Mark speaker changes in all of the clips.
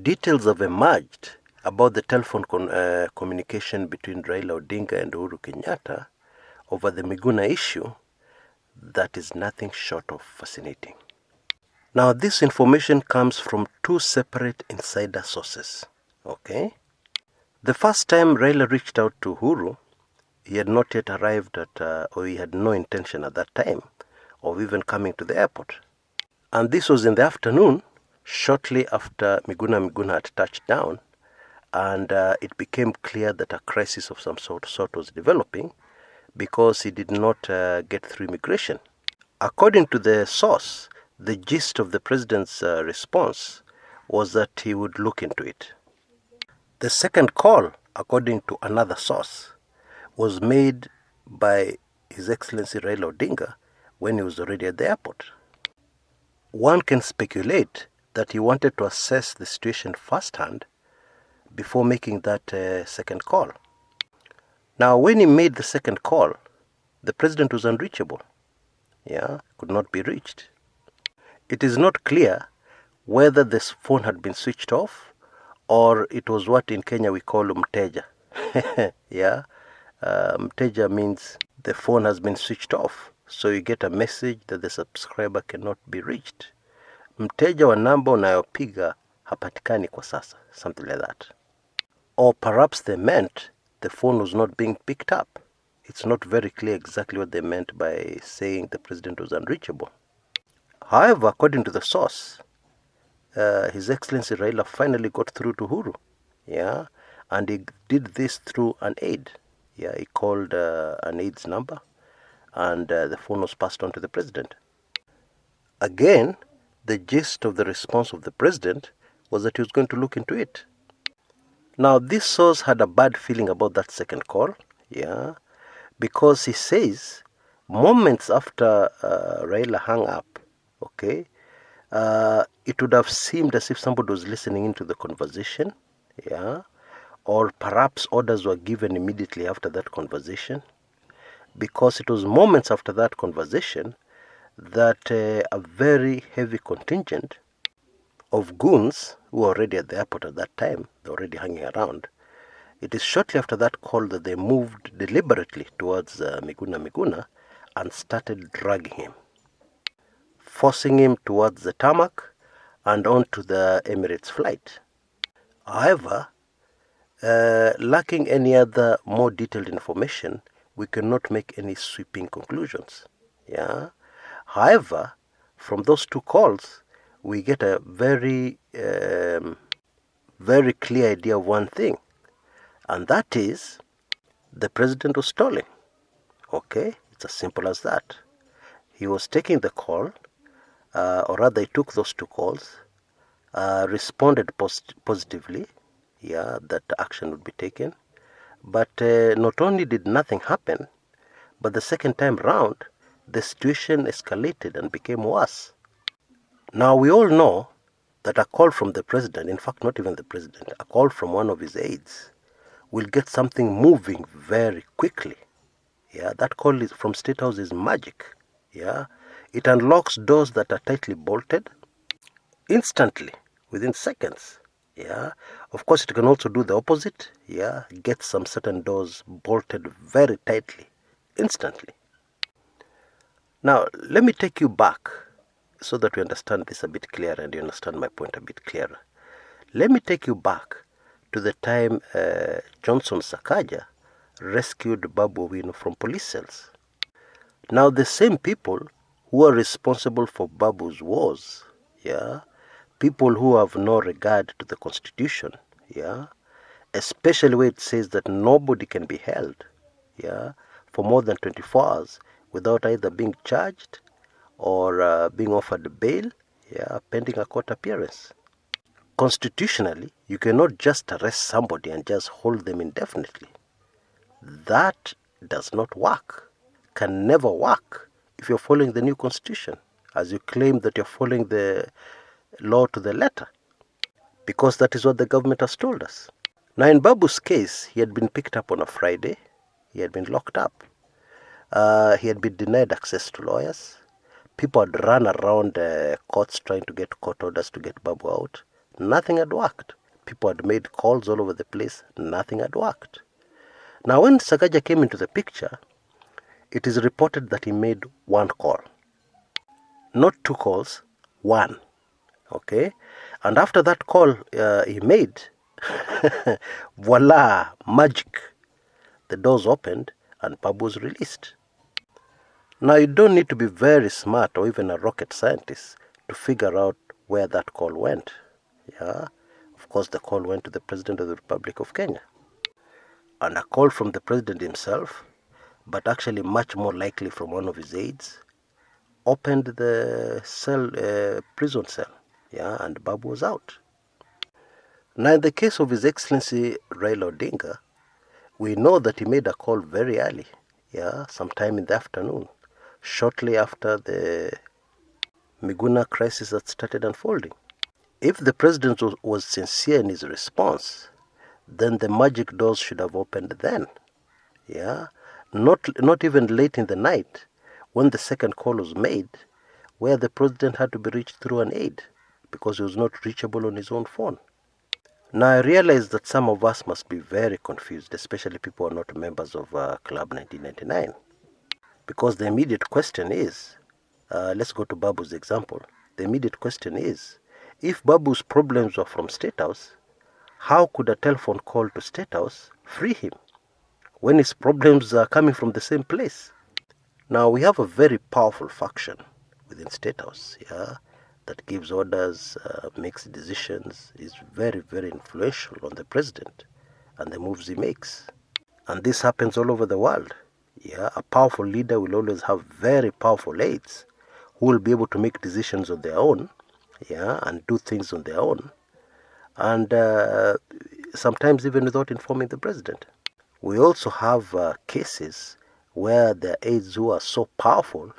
Speaker 1: Details have emerged about the telephone communication between Raila Odinga and Uhuru Kenyatta over the Miguna issue that is nothing short of fascinating. Now, this information comes from two separate insider sources. Okay? The first time Raila reached out to Uhuru, he had not yet arrived at, or he had no intention at that time of even coming to the airport. And this was in the afternoon, shortly after Miguna had touched down, and it became clear that a crisis of some sort was developing because he did not get through immigration. According to the source, the gist of the president's response was that he would look into it. The second call, according to another source, was made by His Excellency Raila Odinga when he was already at the airport. One can speculate that he wanted to assess the situation firsthand before making that second call. Now, when he made the second call, the president was unreachable. Could not be reached. It is not clear whether this phone had been switched off or it was what in Kenya we call mteja. Mteja means the phone has been switched off. So you get a message that the subscriber cannot be reached. Mteja wa namba unayopiga hapatikani kwa sasa. Something like that. Or perhaps they meant the phone was not being picked up. It's not very clear exactly what they meant by saying the president was unreachable. However, according to the source, His Excellency Raila finally got through to Uhuru. And he did this through an aide. He called an aide's number, and the phone was passed on to the president. Again, the gist of the response of the president was that he was going to look into it. Now, this source had a bad feeling about that second call, because he says moments after Raila hung up, it would have seemed as if somebody was listening into the conversation, or perhaps orders were given immediately after that conversation, because it was moments after that conversation that a very heavy contingent of goons who were already at the airport at that time, they were already hanging around. It is shortly after that call that they moved deliberately towards Miguna and started dragging him, forcing him towards the tarmac and onto the Emirates flight. However, lacking any other more detailed information, we cannot make any sweeping conclusions. However, from those two calls, we get a very, very clear idea of one thing, and that is the president was stalling. It's as simple as that. He was taking the call, or rather he took those two calls, responded positively, that action would be taken. But not only did nothing happen, but the second time round, the situation escalated and became worse. Now, we all know that a call from the president, in fact, not even the president, a call from one of his aides will get something moving very quickly. That call is from State House is magic. It unlocks doors that are tightly bolted instantly, within seconds. Of course, it can also do the opposite. Get some certain doors bolted very tightly, instantly. Now, let me take you back so that we understand this a bit clearer and you understand my point a bit clearer. Let me take you back to the time Johnson Sakaja rescued Babu Owino from police cells. Now, the same people who are responsible for Babu's wars, people who have no regard to the Constitution, especially where it says that nobody can be held, for more than 24 hours without either being charged or being offered bail, pending a court appearance. Constitutionally, you cannot just arrest somebody and just hold them indefinitely. That does not work, can never work if you're following the new Constitution, as you claim that you're following the law to the letter, because that is what the government has told us. Now, in Babu's case, he had been picked up on a Friday. He had been locked up. He had been denied access to lawyers. People had run around courts trying to get court orders to get Babu out. nothing had worked. People had made calls all over the place, nothing had worked. Now when Sakaja came into the picture, it is reported that he made one call. Not two calls, one. Okay? And after that call he made, voila, magic. The doors opened and Babu was released. Now you don't need to be very smart or even a rocket scientist to figure out where that call went. Yeah? Of course the call went to the President of the Republic of Kenya. And a call from the President himself, but actually much more likely from one of his aides, opened the cell, prison cell, yeah, and Babu was out. Now in the case of His Excellency Raila Odinga, we know that he made a call very early, yeah, sometime in the afternoon, shortly after the Miguna crisis had started unfolding. If the President was sincere in his response, then the magic doors should have opened then. Yeah, not even late in the night when the second call was made, where the President had to be reached through an aide because he was not reachable on his own phone. Now I realize that some of us must be very confused, especially people who are not members of Club 1999, because the immediate question is, let's go to Babu's example. The immediate question is, if Babu's problems were from State House, how could a telephone call to State House free him when his problems are coming from the same place? Now we have a very powerful faction within State House, yeah, that gives orders, makes decisions, is very, very influential on the President and the moves he makes. And this happens all over the world. Yeah, a powerful leader will always have very powerful aides who will be able to make decisions on their own, yeah, and do things on their own, and sometimes even without informing the President. We also have cases where the aides who are so powerful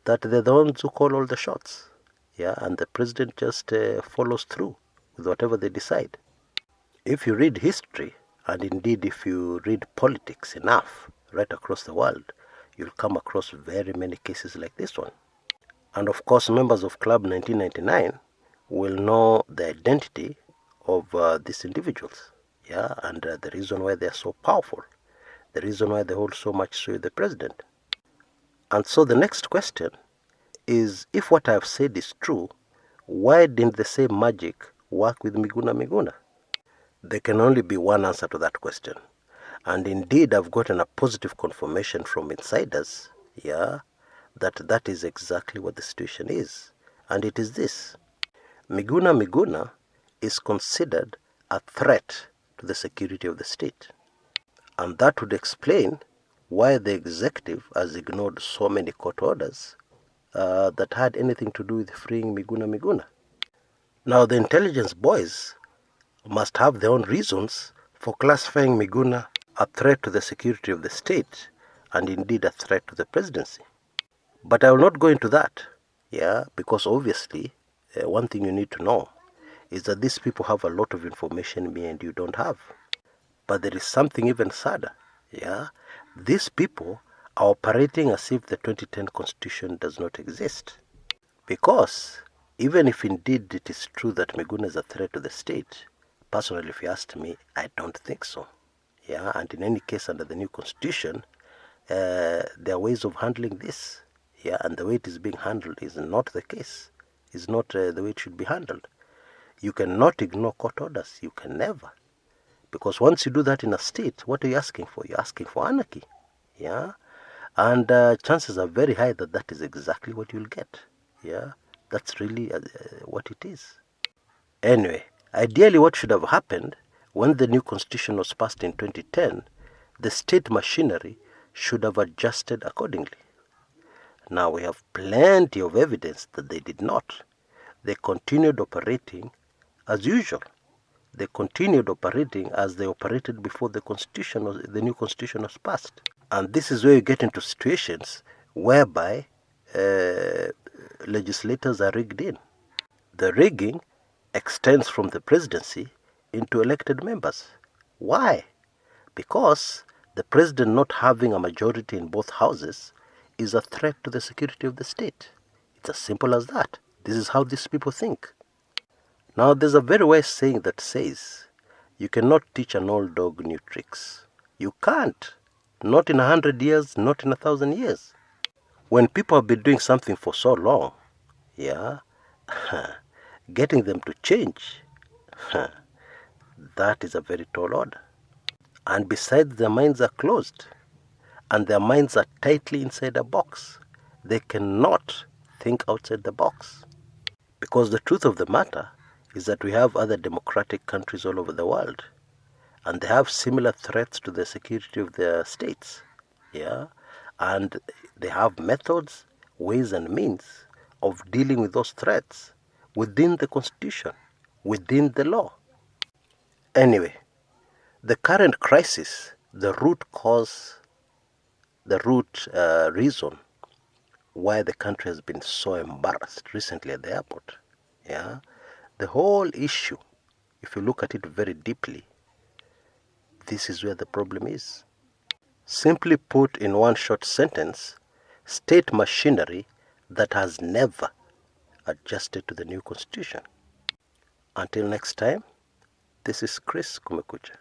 Speaker 1: that they're the ones who call all the shots, yeah, and the President just follows through with whatever they decide. If you read history, and indeed if you read politics enough right across the world, you'll come across very many cases like this one. And of course, members of Club 1999 will know the identity of these individuals, yeah, and the reason why they are so powerful, the reason why they hold so much sway with the President. And so the next question is, if what I have said is true, why didn't the same magic work with Miguna? There can only be one answer to that question. And indeed, I've gotten a positive confirmation from insiders, yeah, that is exactly what the situation is. And it is this. Miguna is considered a threat to the security of the state. And that would explain why the executive has ignored so many court orders that had anything to do with freeing Miguna. Now the intelligence boys must have their own reasons for classifying Miguna a threat to the security of the state and indeed a threat to the presidency. But I will not go into that, yeah, because obviously one thing you need to know is that these people have a lot of information me and you don't have. But there is something even sadder, yeah. These people are operating as if the 2010 Constitution does not exist. Because even if indeed it is true that Miguna is a threat to the state, personally, if you asked me, I don't think so. Yeah, and in any case, under the new Constitution, there are ways of handling this. Yeah, and the way it is being handled is not the case. Is not the way it should be handled. You cannot ignore court orders. You can never. Because once you do that in a state, what are you asking for? You're asking for anarchy. Yeah, and chances are very high that that is exactly what you'll get. Yeah, that's really what it is. Anyway, ideally what should have happened when the new constitution was passed in 2010, the state machinery should have adjusted accordingly. Now we have plenty of evidence that they did not. They continued operating as usual. They continued operating as they operated before the new constitution was passed. And this is where you get into situations whereby legislators are rigged in. The rigging extends from the presidency into elected members. Why? Because the president not having a majority in both houses is a threat to the security of the state. It's as simple as that. This is how these people think. Now, there's a very wise saying that says, you cannot teach an old dog new tricks. You can't. Not in 100 years, not in 1,000 years. When people have been doing something for so long, yeah, getting them to change, that is a very tall order. And besides, their minds are closed, and their minds are tightly inside a box. They cannot think outside the box. Because the truth of the matter is that we have other democratic countries all over the world, and they have similar threats to the security of their states. Yeah, and they have methods, ways and means of dealing with those threats within the constitution, within the law. Anyway, the current crisis, the root cause, the root reason why the country has been so embarrassed recently at the airport, yeah, the whole issue, if you look at it very deeply, this is where the problem is. Simply put in one short sentence, state machinery that has never adjusted to the new constitution. Until next time, this is Chris Kumekucha.